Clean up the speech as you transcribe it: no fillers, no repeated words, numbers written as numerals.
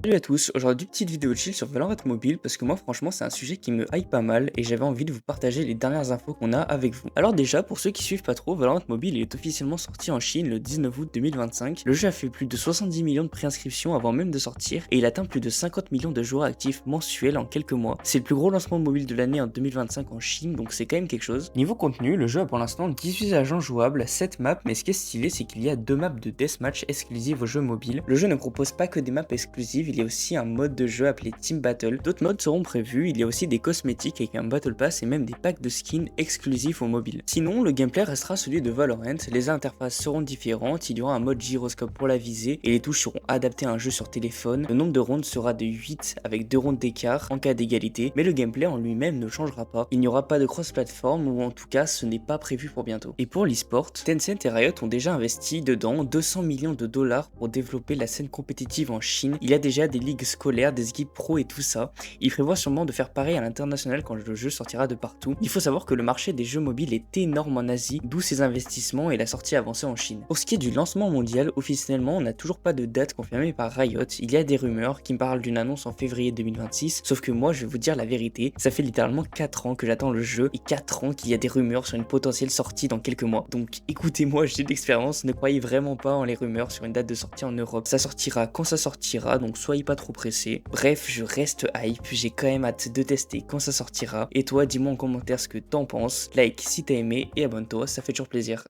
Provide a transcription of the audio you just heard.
Salut à tous, aujourd'hui petite vidéo chill sur Valorant Mobile parce que moi franchement c'est un sujet qui me hype pas mal et j'avais envie de vous partager les dernières infos qu'on a avec vous. Alors déjà pour ceux qui suivent pas trop, Valorant Mobile il est officiellement sorti en Chine le 19 août 2025. Le jeu a fait plus de 70 millions de préinscriptions avant même de sortir et il atteint plus de 50 millions de joueurs actifs mensuels en quelques mois. C'est le plus gros lancement mobile de l'année en 2025 en Chine donc c'est quand même quelque chose. Niveau contenu, le jeu a pour l'instant 18 agents jouables, 7 maps mais ce qui est stylé c'est qu'il y a 2 maps de deathmatch exclusives au jeu mobile. Le jeu ne propose pas que des maps exclusives, il y a aussi un mode de jeu appelé Team Battle. D'autres modes seront prévus, il y a aussi des cosmétiques avec un Battle Pass et même des packs de skins exclusifs au mobile. Sinon, le gameplay restera celui de Valorant, les interfaces seront différentes, il y aura un mode gyroscope pour la visée et les touches seront adaptées à un jeu sur téléphone. Le nombre de rounds sera de 8 avec 2 rounds d'écart en cas d'égalité, mais le gameplay en lui-même ne changera pas. Il n'y aura pas de cross-platform ou en tout cas ce n'est pas prévu pour bientôt. Et pour l'e-sport, Tencent et Riot ont déjà investi dedans 200 millions de dollars pour développer la scène compétitive en Chine. Il y a déjà des ligues scolaires, des équipes pro et tout ça. Ils prévoient sûrement de faire pareil à l'international quand le jeu sortira de partout. Il faut savoir que le marché des jeux mobiles est énorme en Asie, d'où ces investissements et la sortie avancée en Chine. Pour ce qui est du lancement mondial, officiellement on n'a toujours pas de date confirmée par Riot. Il y a des rumeurs qui me parlent d'une annonce en février 2026, sauf que moi je vais vous dire la vérité, ça fait littéralement 4 ans que j'attends le jeu et 4 ans qu'il y a des rumeurs sur une potentielle sortie dans quelques mois. Donc écoutez-moi, j'ai de l'expérience, ne croyez vraiment pas en les rumeurs sur une date de sortie en Europe. Ça sortira quand ça sortira, donc soyez pas trop pressés. Bref, je reste hype, j'ai quand même hâte de tester quand ça sortira. Et toi, dis-moi en commentaire ce que t'en penses, like si t'as aimé et abonne-toi, ça fait toujours plaisir.